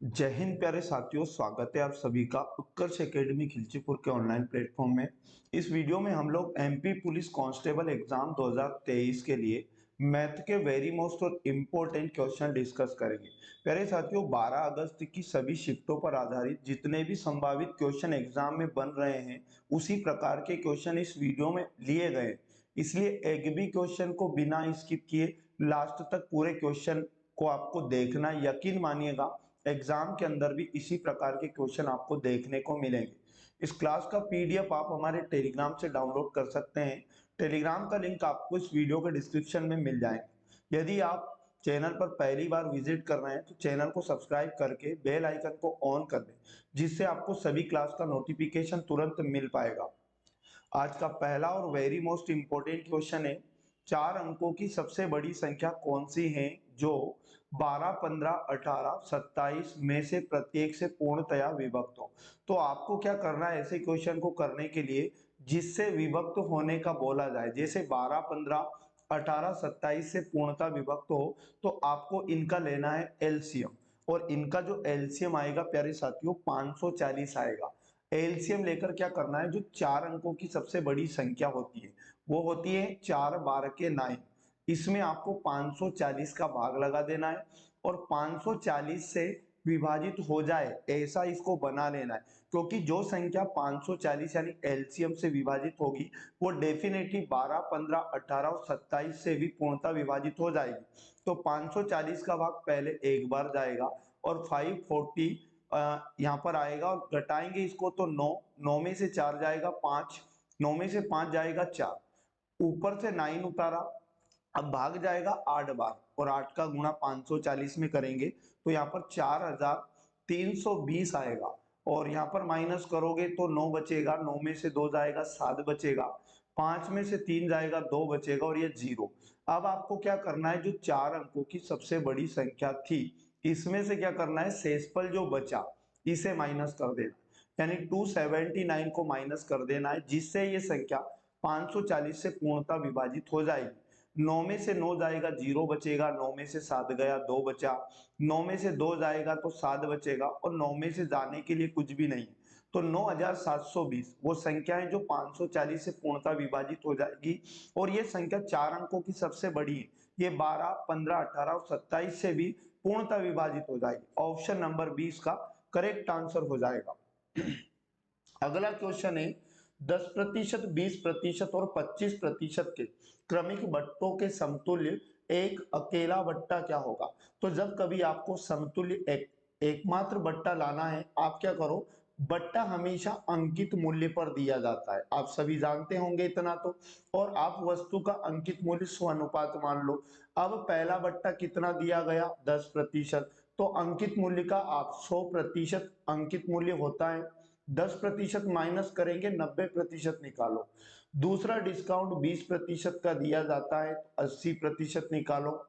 जय हिंद प्यारे साथियों, स्वागत है आप सभी का उत्कर्ष एकेडमी खिलचीपुर के ऑनलाइन प्लेटफॉर्म में। इस वीडियो में हम लोग एमपी पुलिस कांस्टेबल एग्जाम 2023 के लिए मैथ के वेरी मोस्ट और इम्पोर्टेंट क्वेश्चन डिस्कस करेंगे। प्यारे साथियों, 12 अगस्त की सभी शिफ्टों पर आधारित जितने भी संभावित क्वेश्चन एग्जाम में बन रहे हैं, उसी प्रकार के क्वेश्चन इस वीडियो में लिए गए, इसलिए एक भी क्वेश्चन को बिना स्किप किए लास्ट तक पूरे क्वेश्चन को आपको देखना। यकीन मानिएगा, एग्जाम के अंदर भी इसी प्रकार के क्वेश्चन आपको देखने को मिलेंगे। इस क्लास का पीडीएफ आप हमारे टेलीग्राम से डाउनलोड कर सकते हैं। टेलीग्राम का लिंक आपको इस वीडियो के डिस्क्रिप्शन में मिल जाएगा। यदि आप चैनल पर पहली बार विजिट कर रहे हैं तो चैनल को सब्सक्राइब करके बेल आइकन को ऑन कर दें, जिससे आपको सभी क्लास का नोटिफिकेशन तुरंत मिल पाएगा। आज का पहला और वेरी मोस्ट इंपॉर्टेंट क्वेश्चन है, 4 अंकों की सबसे बड़ी संख्या कौन सी है जो 12, 15, 18, 27 में से प्रत्येक से पूर्णतया विभक्त हो। तो आपको क्या करना है ऐसे क्वेश्चन को करने के लिए, जिससे विभक्त होने का बोला जाए, जैसे 12, 15, 18, 27 से पूर्णतः विभक्त हो, तो आपको इनका लेना है एलसीएम। और इनका जो एलसीएम आएगा प्यारे साथियों 540 आएगा। एलसीएम लेकर क्या करना है, जो 4 अंकों की सबसे बड़ी संख्या होती है वो होती है 4 12 के 9। इसमें आपको 540 का भाग लगा देना है और 540 से विभाजित हो जाए ऐसा इसको बना लेना है, क्योंकि जो संख्या 540 यानी एलसीएम से विभाजित होगी वो डेफिनेटली 12, 15, 18 और 27 से भी पूर्णतः विभाजित हो जाएगी। तो 540 का भाग पहले एक बार जाएगा और 540 यहाँ पर आएगा और घटाएंगे इसको तो 9, 9 में से 4 जाएगा 5, 9 में से 5 जाएगा 4, ऊपर से 9 उतारा, अब भाग जाएगा 8 बार और 8 का गुणा 540 में करेंगे तो यहाँ पर 4320 आएगा। और यहाँ पर माइनस करोगे तो 9 बचेगा, 9 में से 2 जाएगा 7 बचेगा, 5 में से 3 जाएगा 2 बचेगा और ये 0। अब आपको क्या करना है, जो 4 अंकों की सबसे बड़ी संख्या थी इसमें से क्या करना है, शेषफल जो बचा इसे माइनस कर देना, यानी 279 को माइनस कर देना है, जिससे ये संख्या 540 से पूर्णतः विभाजित हो जाएगी। 9 में से 9 जाएगा 0 बचेगा, 9 में से 7 गया 2 बचा, 9 में से 2 जाएगा तो 7 बचेगा और 9 में से जाने के लिए कुछ भी नहीं है। तो 9720 वो संख्या है जो 540 से पूर्णतः विभाजित हो जाएगी। और ये संख्या 4 अंकों की सबसे बड़ी है, ये 12, 15, 18 और 27 से भी पूर्णतः विभाजित हो जाएगी। ऑप्शन नंबर 20 का करेक्ट आंसर हो जाएगा। अगला क्वेश्चन है, 10%, 20% और 25% के क्रमिक बट्टों के समतुल्य एक अकेला बट्टा क्या होगा। तो जब कभी आपको समतुल्य एकमात्र बट्टा लाना है, आप क्या करो, बट्टा हमेशा अंकित मूल्य पर दिया जाता है, आप सभी जानते होंगे इतना तो। और आप वस्तु का अंकित मूल्य 100 अनुपात मान लो। अब पहला बट्टा कितना दिया गया, 10%, तो अंकित मूल्य का आप 100% अंकित मूल्य होता है, 10% माइनस करेंगे 90% निकालो। दूसरा डिस्काउंट 20% का दिया जाता है, 80% निकालो।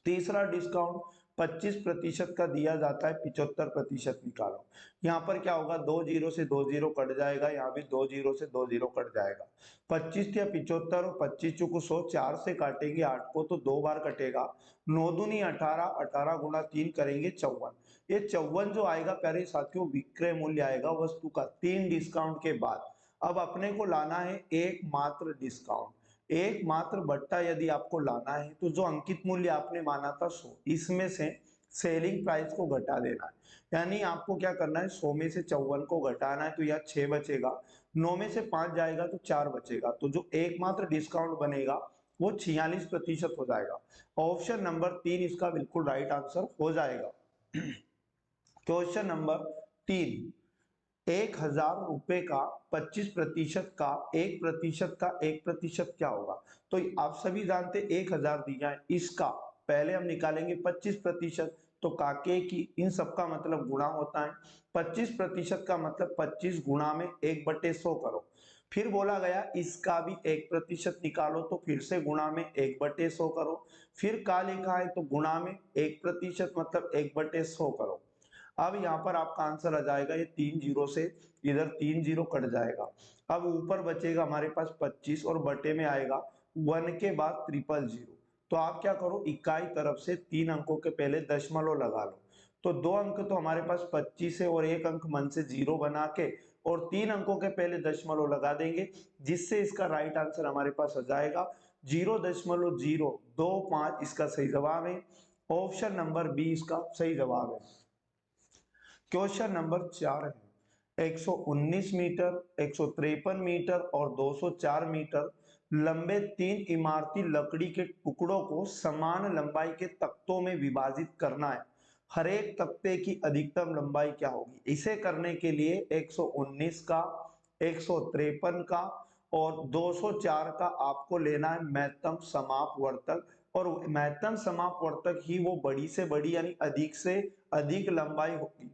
तीसरा डिस्काउंट 25% का दिया जाता है, 75% निकालो। यहाँ पर क्या होगा, 2 जीरो से 2 जीरो कट जाएगा, यहाँ भी 2 जीरो से 2 जीरो कट जाएगा। 25 या 75 और 25 चुको 100, 4 से काटेंगे 8 को तो 2 बार कटेगा। 9 दूनी 18, 18 गुणा 3 करेंगे 54। ये 54 जो आएगा प्यारे साथियों विक्रय मूल्य आएगा वस्तु का 3 डिस्काउंट के बाद। अब अपने को लाना है एकमात्र डिस्काउंट, एकमात्र बट्टा यदि आपको लाना है तो जो अंकित मूल्य आपने माना था 100, इसमें से सेलिंग प्राइस को घटा देना है। यानी आपको क्या करना है, 100 में से 54 को घटाना है तो यह 6 बचेगा, 9 में से 5 जाएगा तो 4 बचेगा, तो जो एकमात्र डिस्काउंट बनेगा वो 46% हो जाएगा। ऑप्शन नंबर 3 इसका बिल्कुल राइट आंसर हो जाएगा। क्वेश्चन नंबर 3, 1000 रुपए का 25% का 1% का 1% क्या होगा। तो आप सभी जानते 1000 दिया है, इसका पहले हम निकालेंगे 25%, तो काके की इन सबका मतलब गुणा होता है। 25% का मतलब 25 गुणा में 1/100 करो। फिर बोला गया इसका भी 1% निकालो, तो फिर से गुणा में 1/100 करो। फिर का लिखा है तो गुणा में 1% मतलब 1/100 करो। अब यहाँ पर आपका आंसर आ जाएगा, ये 3 जीरो से इधर 3 जीरो कट जाएगा। अब ऊपर बचेगा हमारे पास 25 और बटे में आएगा 1 के बाद 000। तो आप क्या करो, इकाई तरफ से 3 अंकों के पहले दशमलव लगा लो। तो 2 अंक तो हमारे पास 25 है और 1 अंक मन से 0 बना के और 3 अंकों के पहले दशमलव लगा देंगे, जिससे इसका राइट आंसर हमारे पास आ जाएगा 0.025 इसका सही जवाब है। ऑप्शन नंबर बी इसका सही जवाब है। क्वेश्चन नंबर 4 है 119 मीटर, 153 मीटर और 204 मीटर लंबे 3 इमारती लकड़ी के टुकड़ों को समान लंबाई के तख्तों में विभाजित करना है। हर एक तख्ते की अधिकतम लंबाई क्या होगी? इसे करने के लिए 119 का, 153 का और 204 का आपको लेना है महत्तम समापवर्तक, और महत्तम समापवर्तक ही वो बड़ी से बड़ी यानी अधिक से अधिक लंबाई होगी।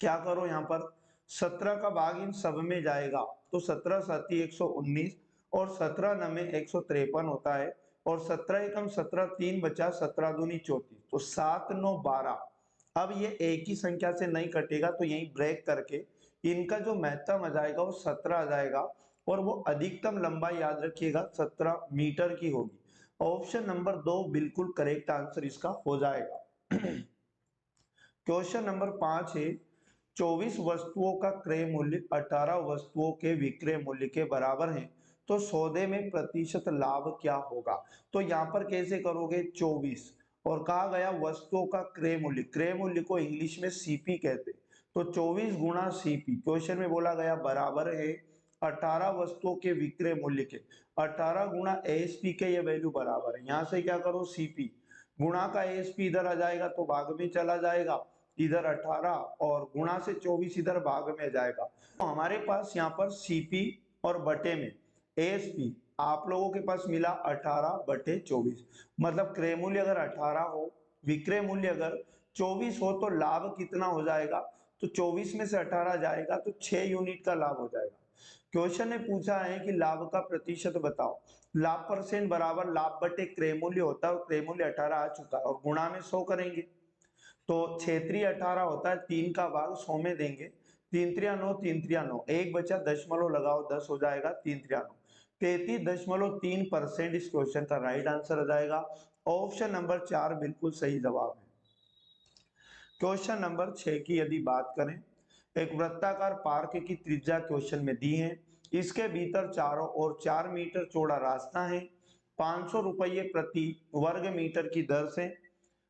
क्या करो यहाँ पर 17 का भाग इन सब में जाएगा तो 17 साथी 119 और 17 नमे 153 होता है और 17 एकम 17 3 बचा 17 दूनी 34 तो 7 9 12। अब ये एक ही संख्या से नहीं कटेगा तो यही ब्रेक करके इनका जो महत्तम आ जाएगा वो 17 आ जाएगा और वो अधिकतम लंबाई याद रखिएगा 17 मीटर की होगी। ऑप्शन नंबर 2 बिल्कुल करेक्ट आंसर इसका हो जाएगा। क्वेश्चन नंबर 5 है 24 वस्तुओं का क्रय मूल्य 18 वस्तुओं के विक्रय मूल्य के बराबर है, तो सौदे में प्रतिशत लाभ क्या होगा? तो यहाँ पर कैसे करोगे 24 और कहा गया वस्तुओं का क्रय मूल्य को इंग्लिश में सीपी कहते हैं, तो 24 गुणा सीपी क्वेश्चन में बोला गया बराबर है 18 वस्तुओं के विक्रय मूल्य के, 18 गुणा एएसपी के ये वैल्यू बराबर है। यहाँ से क्या करो सीपी गुणा का एएसपी इधर आ जाएगा तो भाग में चला जाएगा, इधर 18 और गुणा से 24 इधर भाग में जाएगा। तो हमारे पास यहाँ पर सीपी और बटे में एएसपी आप लोगों के पास मिला 18/24, मतलब क्रय मूल्य अगर 18 हो, विक्रय मूल्य अगर 24 हो तो लाभ कितना हो जाएगा? तो 24 में से 18 जाएगा तो 6 यूनिट का लाभ हो जाएगा। क्वेश्चन ने पूछा है कि लाभ का प्रतिशत बताओ। लाभ परसेंट बराबर लाभ बटे क्रय मूल्य होता है और क्रय मूल्य 18 आ चुका है और गुणा में 100 करेंगे तो क्षेत्रीय 18 होता है 3 का भाग 100 में देंगे, 3 त्रिया 9, 3 त्रिया 9, एक बचा दशमलव लगाओ 10 हो जाएगा 3 त्रिया 9, 33.3% इस क्वेश्चन का राइट आंसर आ जाएगा। ऑप्शन नंबर 4 बिल्कुल सही जवाब है। क्वेश्चन नंबर 6 की यदि बात करें, एक वृत्ताकार पार्क की त्रिज्या क्वेश्चन में दी है, इसके भीतर चारों ओर 4 मीटर चौड़ा रास्ता है, 500 रुपये प्रति वर्ग मीटर की दर से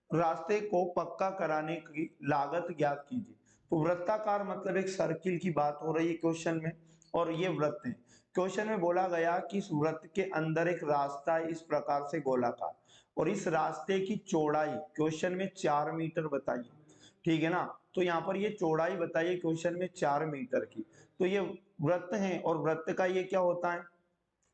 रास्ते को पक्का कराने की लागत ज्ञात कीजिए। तो वृत्ताकार मतलब एक सर्किल की बात हो रही है क्वेश्चन में और ये वृत्त है। क्वेश्चन में बोला गया कि इस वृत्त के अंदर एक रास्ता है इस प्रकार से गोलाकार और इस रास्ते की चौड़ाई क्वेश्चन में 4 मीटर बताइए, ठीक है ना। तो यहाँ पर ये चौड़ाई बताइए क्वेश्चन में 4 मीटर की, तो ये वृत्त है और वृत्त का ये क्या होता है,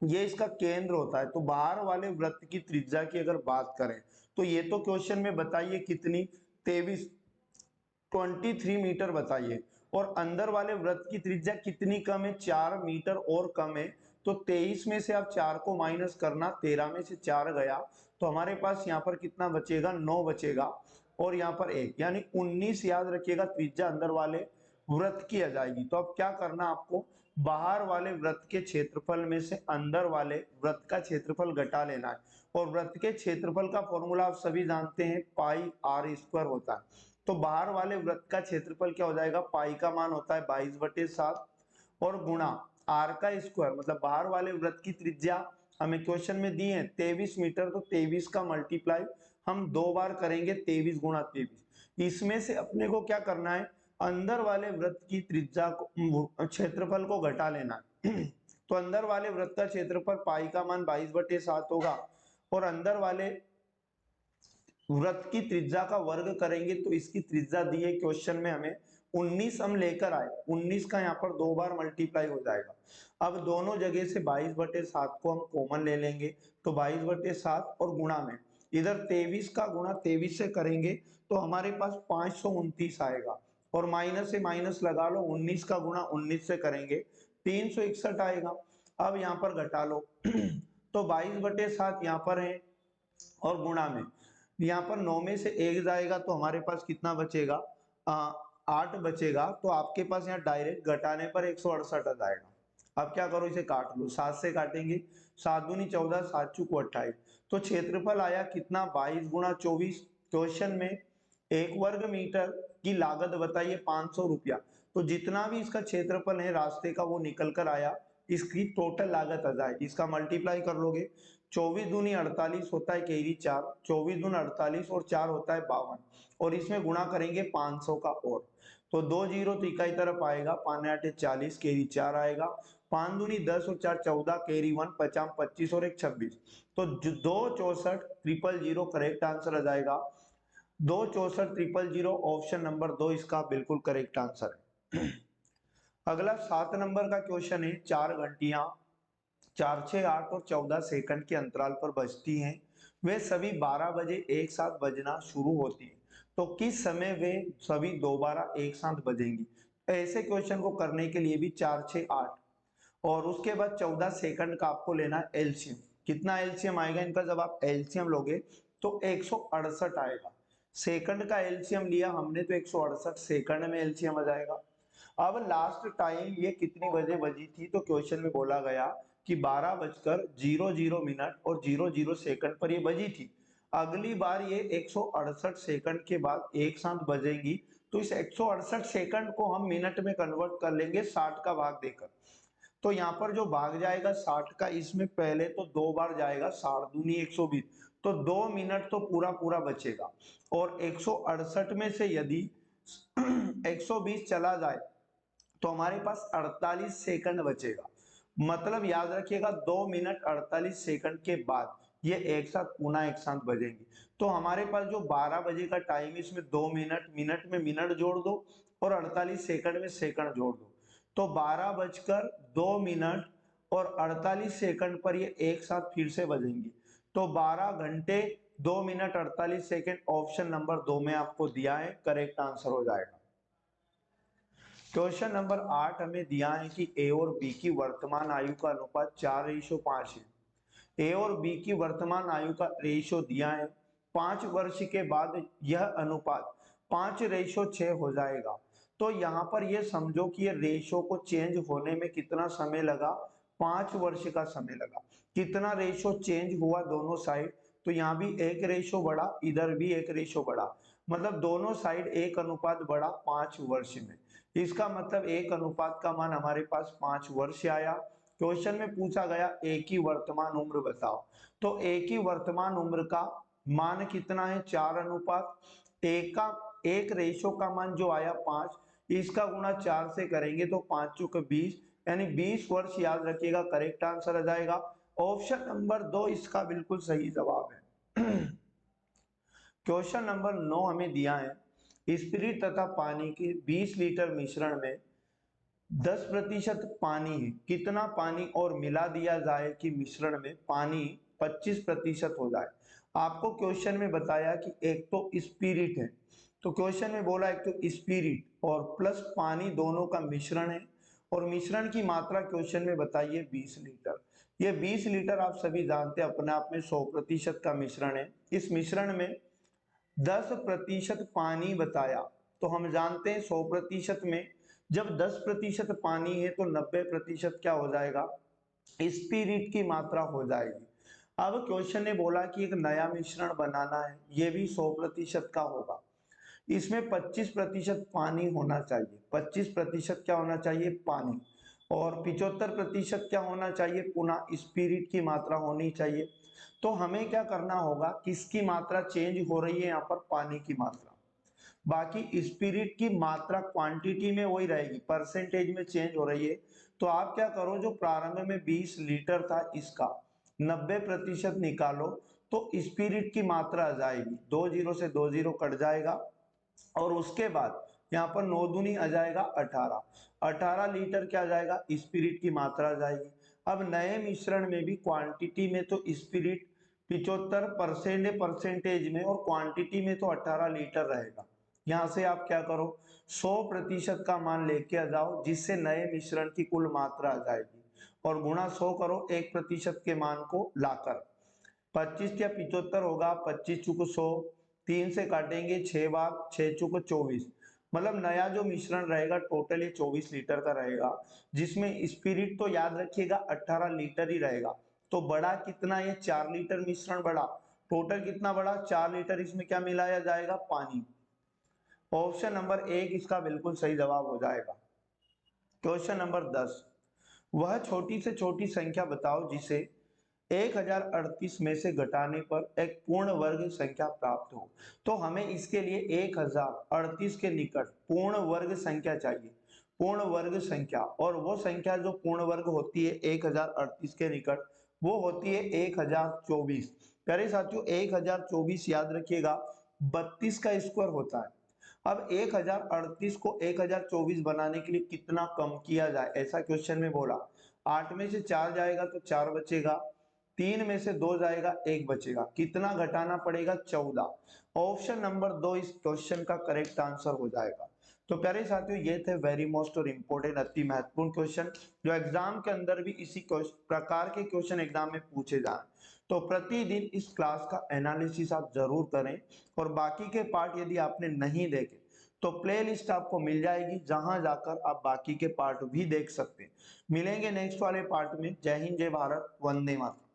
ये इसका केंद्र होता है। तो बाहर वाले वृत्त की त्रिज्या की अगर बात करें तो ये तो क्वेश्चन में बताइए कितनी 23 मीटर बताइए और अंदर वाले वृत्त की त्रिज्या कितनी कम है 4 मीटर और कम है, तो 23 में से आप 4 को माइनस करना, 13 में से 4 गया तो हमारे पास यहाँ पर कितना बचेगा 9 बचेगा और यहाँ पर 1 यानी 19 याद रखिएगा त्रिज्या अंदर वाले वृत्त की आ जाएगी। तो अब क्या करना आपको, बाहर वाले वृत्त के क्षेत्रफल में से अंदर वाले वृत्त का क्षेत्रफल घटा लेना है और वृत्त के क्षेत्रफल का फॉर्मूला आप सभी जानते हैं पाई आर स्क्वायर होता है। तो बाहर वाले वृत्त का क्षेत्रफल क्या हो जाएगा, पाई का मान होता है 22/7 और गुणा आर का स्क्वायर मतलब बाहर वाले वृत्त की त्रिज्या हमें क्वेश्चन में दी है 23 मीटर, तो 23 का मल्टीप्लाई हम 2 बार करेंगे 23 गुणा 23। इसमें से अपने को क्या करना है, अंदर वाले वृत्त की त्रिज्या को क्षेत्रफल को घटा लेना है। तो अंदर वाले वृत्त का क्षेत्रफल पाई का मान 22/7 होगा और अंदर वाले वृत्त की त्रिज्या का वर्ग करेंगे तो इसकी त्रिज्या दी है क्वेश्चन में हमें 19 हम लेकर आए, 19 का यहाँ पर 2 बार मल्टीप्लाई हो जाएगा। अब दोनों जगह से 22/7 को हम कॉमन ले लेंगे तो 22/7 और गुणा में इधर 23 का गुणा 23 से करेंगे तो हमारे पास 529 आएगा और माइनस से माइनस लगा लो, 19 का गुणा 19 से करेंगे 361 आएगा। अब यहाँ पर घटा लो तो 22/7 यहाँ पर है और गुणा में यहाँ पर 9 में से 1 जाएगा तो हमारे पास कितना बचेगा 8 बचेगा, तो आपके पास यहाँ डायरेक्ट घटाने पर 168 आ जाएगा। अब क्या करो इसे काट लो, 7 से काटेंगे 7 दूनी 14, 7 चूक 28, तो क्षेत्रफल आया कितना 22 गुणा 24, क्वेश्चन में 1 वर्ग मीटर की लागत बताइए 500 रुपया। तो जितना भी इसका क्षेत्रफल है रास्ते का वो निकल कर आया, इसकी टोटल लागत आ जाएगी। इसका मल्टीप्लाई कर लोगे, 24 दूनी 48 होता है केरी 4, 24 दूनी 48 और 4 होता है 52, और इसमें गुणा करेंगे 500 का और, तो 2 जीरो तो इकाई तरफ आएगा, 5 8 40 केरी 4 आएगा, 5 दूनी 10 और 4 14 केरी 1 50 25 और 1 26, तो 2 64 000 करेक्ट आंसर आ जाएगा। 2 64 000 ऑप्शन नंबर 2 इसका बिल्कुल करेक्ट आंसर है। अगला 7 नंबर का क्वेश्चन है, 4 घंटियां 4 6 8 और 14 सेकंड के अंतराल पर बजती हैं, वे सभी 12 बजे एक साथ बजना शुरू होती हैं, तो किस समय वे सभी दोबारा एक साथ बजेंगी। ऐसे क्वेश्चन को करने के लिए भी 4 6 8 और उसके बाद 14 सेकंड का आपको लेना है एलसीएम। कितना एलसीएम आएगा इनका, जब आप एलसीएम लोगे तो 168 आएगा। सेकंड का एलसीएम लिया हमने तो 168 सेकंड में एलसीएम आ जाएगा। अब लास्ट टाइम ये कितनी बजे बजी थी, तो क्वेश्चन में बोला गया कि 12:00 और 00 सेकंड पर ये बजी थी। अगली बार ये 168 सेकंड के बाद एक साथ बजेंगी, तो इस 168 सेकंड को हम मिनट में कन्वर्ट कर लेंगे 60 का भाग देकर। तो यहाँ पर जो भाग जाएगा 60 का, इसमें पहले तो 2 बार जाएगा, 60 दूनी 120, तो 2 मिनट तो पूरा पूरा बचेगा। और 168 में से यदि 120 चला जाए तो हमारे पास 48 सेकंड बचेगा। मतलब याद रखिएगा 2 मिनट 48 सेकंड के बाद ये एक साथ पुनः एक साथ बजेंगी। तो हमारे पास जो 12 बजे का टाइम, इसमें 2 मिनट, मिनट में मिनट जोड़ दो और 48 सेकंड में सेकंड जोड़ दो, तो 12:02 और 48 सेकंड पर ये एक साथ फिर से बजेंगी। तो 12 घंटे 2 मिनट 48 सेकंड ऑप्शन नंबर 2 में आपको दिया है, करेक्ट आंसर हो जाएगा। क्वेश्चन नंबर 8 हमें दिया है कि ए और बी की वर्तमान आयु का अनुपात 4:5 है। ए और बी की वर्तमान आयु का रेशियो दिया है, 5 वर्ष के बाद यह अनुपात 5:6 हो जाएगा। तो यहाँ पर यह समझो कि ये रेशियो को चेंज होने में कितना समय लगा, 5 वर्ष का समय लगा। कितना रेशियो चेंज हुआ दोनों साइड, तो यहाँ भी एक रेशियो बढ़ा, इधर भी एक रेशियो बढ़ा, मतलब दोनों साइड एक अनुपात बढ़ा 5 वर्ष में। इसका मतलब एक अनुपात का मान हमारे पास 5 वर्ष आया। क्वेश्चन में पूछा गया ए की वर्तमान उम्र बताओ, तो ए की वर्तमान उम्र का मान कितना है, 4 अनुपात एक रेशो का मान जो आया 5, इसका गुणा 4 से करेंगे तो 5 चुके 20, यानी 20 वर्ष याद रखिएगा, करेक्ट आंसर आ जाएगा। ऑप्शन नंबर 2 इसका बिल्कुल सही जवाब है। क्वेश्चन नंबर 9 हमें दिया है, स्पिरिट तथा पानी के 20 लीटर मिश्रण में 10% पानी है, कितना पानी और मिला दिया जाए कि मिश्रण में पानी 25% हो जाए। आपको क्वेश्चन में बताया कि एक तो स्पिरिट है, तो क्वेश्चन में बोला एक तो स्पिरिट और प्लस पानी दोनों का मिश्रण है, और मिश्रण की मात्रा क्वेश्चन में बताइए 20 लीटर। ये 20 लीटर आप सभी जानते हैं अपने आप में 100% का मिश्रण है। इस मिश्रण में 10% पानी बताया, तो हम जानते हैं 100% में जब 10% पानी है तो 90% क्या हो जाएगा, स्पिरिट की मात्रा हो जाएगी। अब क्वेश्चन ने बोला कि एक नया मिश्रण बनाना है, यह भी 100% का होगा। इसमें 25% पानी होना चाहिए, 25% क्या होना चाहिए, पानी, और 75% क्या होना चाहिए, पुनः स्पिरिट की मात्रा होनी चाहिए। तो हमें क्या करना होगा, किसकी मात्रा चेंज हो रही है, यहाँ पर पानी की मात्रा, बाकी स्पिरिट की मात्रा क्वांटिटी में वही रहेगी, परसेंटेज में चेंज हो रही है। तो आप क्या करो, जो प्रारंभ में 20 लीटर था इसका 90% निकालो, तो स्पिरिट की मात्रा आ जाएगी, 2 जीरो से 2 जीरो कट जाएगा, और उसके बाद यहाँ पर 9 दूनी आ जाएगा 18 लीटर क्या आ जाएगा, स्पिरिट की मात्रा आ जाएगी। अब नए मिश्रण में भी क्वांटिटी में तो स्पिरिट 75% परसेंटेज में, और क्वांटिटी में तो 18 लीटर रहेगा। यहाँ से आप क्या करो, 100% का मान लेके आ जाओ, जिससे नए मिश्रण की कुल मात्रा आ जाएगी, और गुणा 100 करो 1% के मान को लाकर। 25 या 75 होगा, 25 चुको 100, 3 से काटेंगे 6 बार, 6 चुको 24, मतलब नया जो मिश्रण रहेगा टोटल ये 24 लीटर का रहेगा, जिसमें स्पिरिट तो याद रखिएगा 18 लीटर ही रहेगा। तो बड़ा कितना, ये 4 लीटर मिश्रण बड़ा, टोटल कितना बड़ा, 4 लीटर, इसमें क्या मिलाया जाएगा, पानी। ऑप्शन नंबर 1 इसका बिल्कुल सही जवाब हो जाएगा। क्वेश्चन नंबर 10, वह छोटी से छोटी संख्या बताओ जिसे 1038 में से घटाने पर एक पूर्ण वर्ग संख्या प्राप्त हो। तो हमें इसके लिए 1038 के निकट पूर्ण वर्ग संख्या चाहिए, पूर्ण वर्ग संख्या, और वो संख्या जो पूर्ण वर्ग होती है 1038 के निकट वो होती है 1024। प्यारे साथियों 1024 याद रखिएगा 32 का स्क्वायर होता है। अब 1038 को 1024 बनाने के लिए कितना कम किया जाए, ऐसा क्वेश्चन में बोला। 8 में से 4 जाएगा तो 4 बचेगा, 3 में से 2 जाएगा 1 बचेगा, कितना घटाना पड़ेगा 14। ऑप्शन नंबर 2 इस क्वेश्चन का करेक्ट आंसर हो जाएगा। तो प्यारे साथियों ये थे वेरी मोस्ट और इम्पोर्टेंट अति महत्वपूर्ण क्वेश्चन जो एग्जाम के अंदर भी इसी प्रकार के क्वेश्चन एग्जाम में पूछे जाए। तो प्रतिदिन इस क्लास का एनालिसिस आप जरूर करें, और बाकी के पार्ट यदि आपने नहीं देखे तो प्लेलिस्ट आपको मिल जाएगी जहां जाकर आप बाकी के पार्ट भी देख सकते हैं। मिलेंगे नेक्स्ट वाले पार्ट में। जय हिंद, जय भारत, वंदे मातरम।